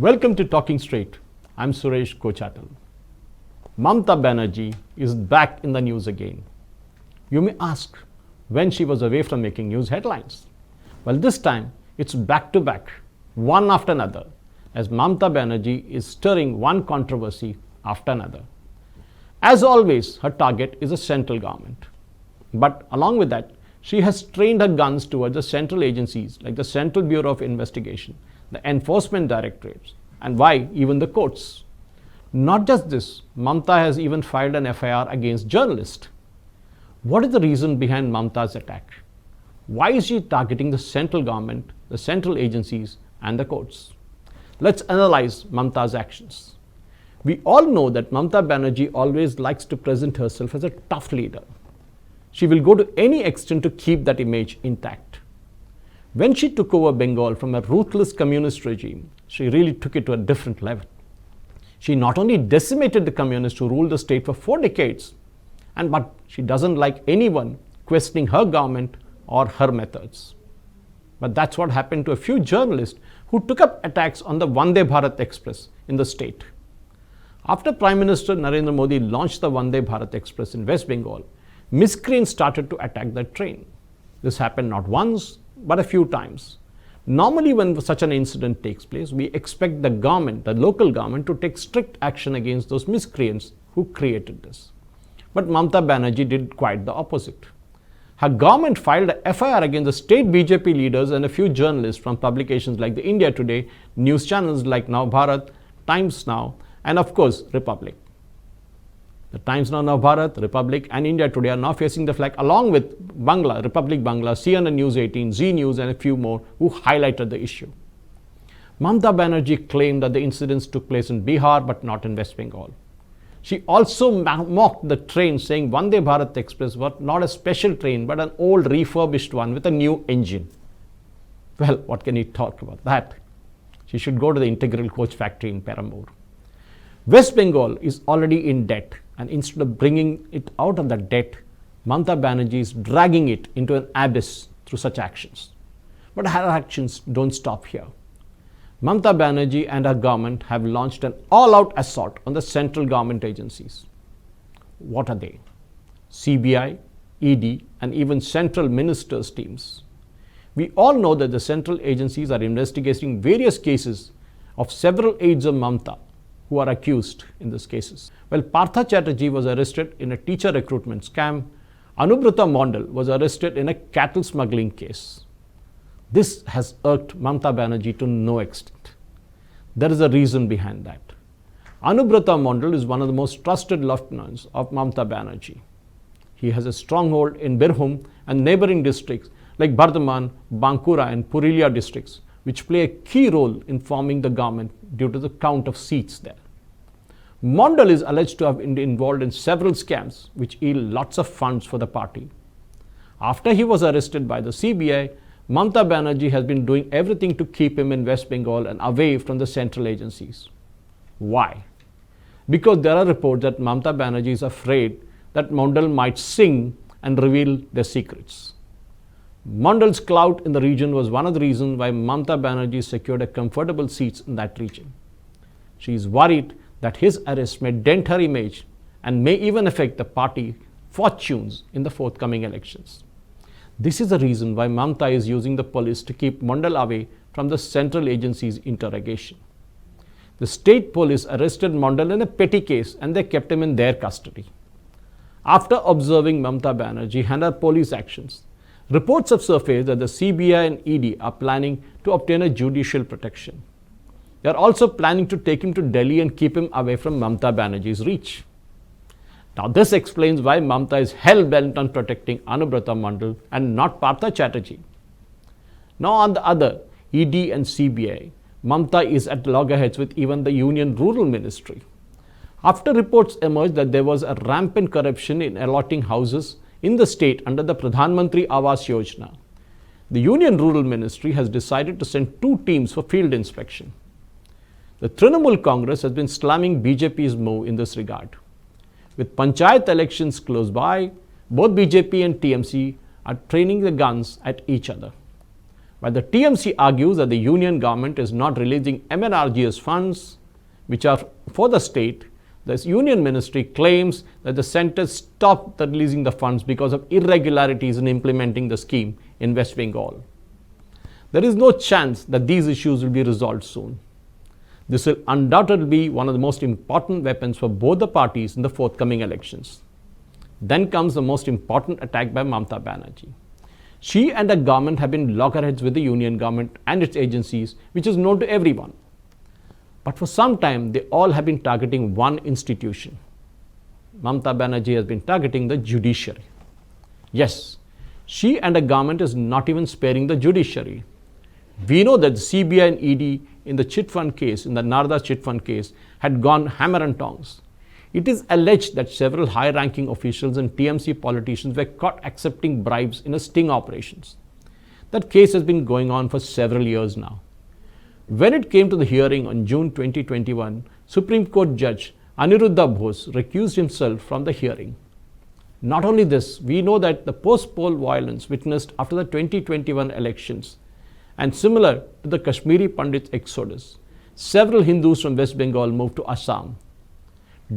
Welcome to Talking Straight. I'm Suresh Kochattil. Mamata Banerjee is back in the news again. You may ask when she was away from making news headlines. Well, this time it's back to back, one after another, as Mamata Banerjee is stirring one controversy after another. As always, her target is the central government. But along with that, she has trained her guns towards the central agencies like the Central Bureau of Investigation, the Enforcement Directorates, and why even the courts. Not just this, Mamata has even filed an FIR against journalists. What is the reason behind Mamata's attack? Why is she targeting the central government, the central agencies, and the courts? Let's analyze Mamata's actions. We all know that Mamata Banerjee always likes to present herself as a tough leader. She will go to any extent to keep that image intact. When she took over Bengal from a ruthless communist regime, she really took it to a different level. She not only decimated the communists who ruled the state for 4 decades, but she doesn't like anyone questioning her government or her methods. But that's what happened to a few journalists who took up attacks on the Vande Bharat Express in the state. After Prime Minister Narendra Modi launched the Vande Bharat Express in West Bengal, miscreants started to attack the train. This happened not once, but a few times. Normally, when such an incident takes place, we expect the government, the local government, to take strict action against those miscreants who created this. But Mamata Banerjee did quite the opposite. Her government filed a FIR against the state BJP leaders and a few journalists from publications like the India Today, news channels like Now Bharat, Times Now, and of course, Republic. The Times Now, Bharat, Republic, and India Today are now facing the flag along with Bangla, Republic Bangla, CNN News 18, Zee News, and a few more who highlighted the issue. Mamata Banerjee claimed that the incidents took place in Bihar but not in West Bengal. She also mocked the train, saying Vande Bharat Express was not a special train but an old refurbished one with a new engine. Well, what can you talk about that? She should go to the integral coach factory in Perambur. West Bengal is already in debt, and instead of bringing it out of the debt, Mamata Banerjee is dragging it into an abyss through such actions. But her actions don't stop here. Mamata Banerjee and her government have launched an all-out assault on the central government agencies. What are they? CBI, ED, and even central ministers' teams. We all know that the central agencies are investigating various cases of several aides of Mamata who are accused in these cases. Well, Partha Chatterjee was arrested in a teacher recruitment scam. Anubrata Mondal was arrested in a cattle smuggling case. This has irked Mamata Banerjee to no extent. There is a reason behind that. Anubrata Mondal is one of the most trusted lieutenants of Mamata Banerjee. He has a stronghold in Birbhum and neighboring districts like Bardhaman, Bankura, and Purulia districts, which play a key role in forming the government due to the count of seats there. Mondal is alleged to have been involved in several scams which yield lots of funds for the party. After he was arrested by the CBI, Mamata Banerjee has been doing everything to keep him in West Bengal and away from the central agencies. Why? Because there are reports that Mamata Banerjee is afraid that Mondal might sing and reveal their secrets. Mondal's clout in the region was one of the reasons why Mamata Banerjee secured a comfortable seats in that region. She is worried that his arrest may dent her image and may even affect the party fortunes in the forthcoming elections. This is the reason why Mamata is using the police to keep Mondal away from the central agency's interrogation. The state police arrested Mondal in a petty case and they kept him in their custody. After observing Mamata Banerjee and her police actions, reports have surfaced that the CBI and ED are planning to obtain a judicial protection. They are also planning to take him to Delhi and keep him away from Mamata Banerjee's reach. Now, this explains why Mamata is hell-bent on protecting Anubrata Mondal and not Partha Chatterjee. Now, on the other, ED and CBI, Mamata is at loggerheads with even the Union Rural Ministry. After reports emerged that there was a rampant corruption in allotting houses in the state under the Pradhan Mantri Awas Yojana, the Union Rural Ministry has decided to send 2 teams for field inspection. The Trinamool Congress has been slamming BJP's move in this regard. With Panchayat elections close by, both BJP and TMC are training the guns at each other. While the TMC argues that the union government is not releasing MNRGS funds, which are for the state, the union ministry claims that the centre stopped releasing the funds because of irregularities in implementing the scheme in West Bengal. There is no chance that these issues will be resolved soon. This will undoubtedly be one of the most important weapons for both the parties in the forthcoming elections. Then comes the most important attack by Mamata Banerjee. She and the government have been loggerheads with the union government and its agencies, which is known to everyone. But for some time, they all have been targeting one institution. Mamata Banerjee has been targeting the judiciary. Yes, she and the government is not even sparing the judiciary. We know that the CBI and ED in the chit fund case, in the Narada chit fund case, had gone hammer and tongs. It is alleged that several high-ranking officials and TMC politicians were caught accepting bribes in a sting operations. That case has been going on for several years now. When it came to the hearing on June 2021, Supreme Court Judge Aniruddha Bose recused himself from the hearing. Not only this, we know that the post-poll violence witnessed after the 2021 elections and similar to the Kashmiri Pandits exodus, several Hindus from West Bengal moved to Assam.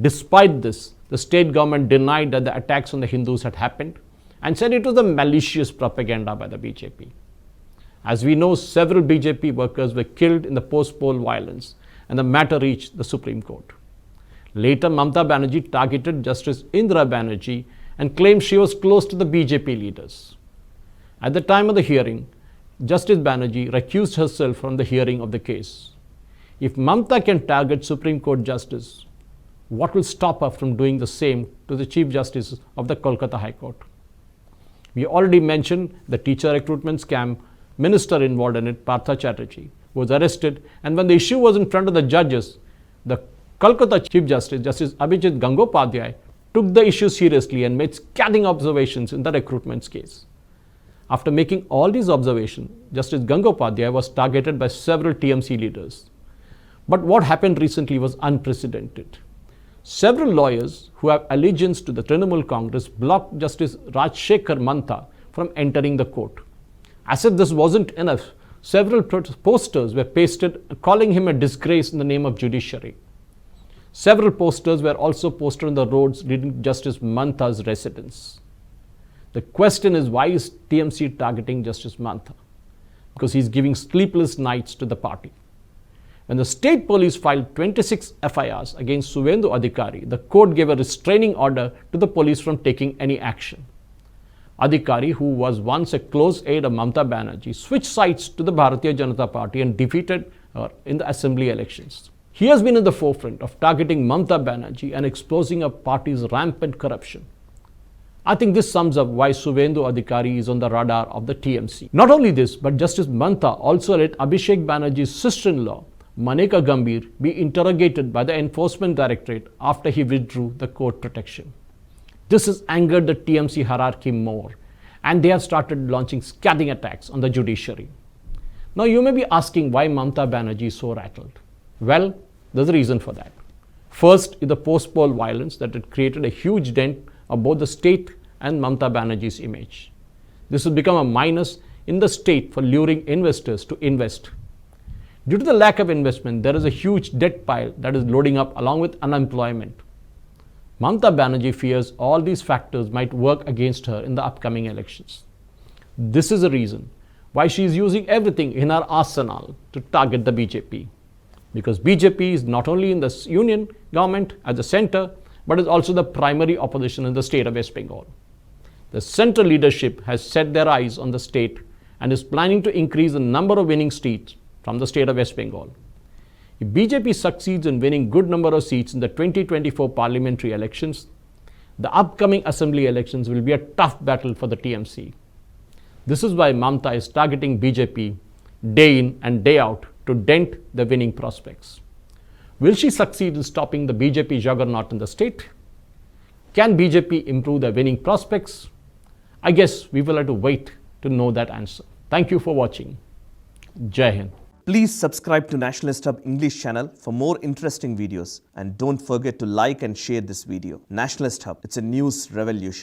Despite this, the state government denied that the attacks on the Hindus had happened and said it was a malicious propaganda by the BJP. As we know, several BJP workers were killed in the post-poll violence and the matter reached the Supreme Court. Later, Mamata Banerjee targeted Justice Indira Banerjee and claimed she was close to the BJP leaders. At the time of the hearing, Justice Banerjee recused herself from the hearing of the case. If Mamata can target Supreme Court Justice, what will stop her from doing the same to the Chief Justice of the Kolkata High Court? We already mentioned the teacher recruitment scam, minister involved in it, Partha Chatterjee, was arrested, and when the issue was in front of the judges, the Kolkata Chief Justice, Justice Abhijit Gangopadhyay, took the issue seriously and made scathing observations in the recruitment case. After making all these observations, Justice Gangopadhyay was targeted by several TMC leaders. But what happened recently was unprecedented. Several lawyers who have allegiance to the Trinamool Congress blocked Justice Rajshekhar Mantha from entering the court. As if this wasn't enough, several posters were pasted calling him a disgrace in the name of judiciary. Several posters were also posted on the roads leading to Justice Mantha's residence. The question is, why is TMC targeting Justice Mantha? Because he's giving sleepless nights to the party. When the state police filed 26 FIRs against Suvendu Adhikari, the court gave a restraining order to the police from taking any action. Adhikari, who was once a close aide of Mamata Banerjee, switched sides to the Bharatiya Janata Party and defeated her in the assembly elections. He has been in the forefront of targeting Mamata Banerjee and exposing a party's rampant corruption. I think this sums up why Suvendu Adhikari is on the radar of the TMC. Not only this, but Justice Mantha also let Abhishek Banerjee's sister-in-law, Maneka Gambhir, be interrogated by the Enforcement Directorate after he withdrew the court protection. This has angered the TMC hierarchy more, and they have started launching scathing attacks on the judiciary. Now you may be asking why Mamata Banerjee is so rattled. Well, there's a reason for that. First is the post-poll violence that had created a huge dent of both the state and Mamata Banerjee's image. This has become a minus in the state for luring investors to invest. Due to the lack of investment, there is a huge debt pile that is loading up along with unemployment. Mamata Banerjee fears all these factors might work against her in the upcoming elections. This is the reason why she is using everything in her arsenal to target the BJP. Because BJP is not only in the union government at the center, but is also the primary opposition in the state of West Bengal. The central leadership has set their eyes on the state and is planning to increase the number of winning seats from the state of West Bengal. If BJP succeeds in winning good number of seats in the 2024 parliamentary elections, the upcoming assembly elections will be a tough battle for the TMC. This is why Mamata is targeting BJP day in and day out to dent the winning prospects. Will she succeed in stopping the BJP juggernaut in the state? Can BJP improve their winning prospects? I guess we will have to wait to know that answer. Thank you for watching. Jai Hind. Please subscribe to Nationalist Hub English channel for more interesting videos, and don't forget to like and share this video. Nationalist Hub, it's a news revolution.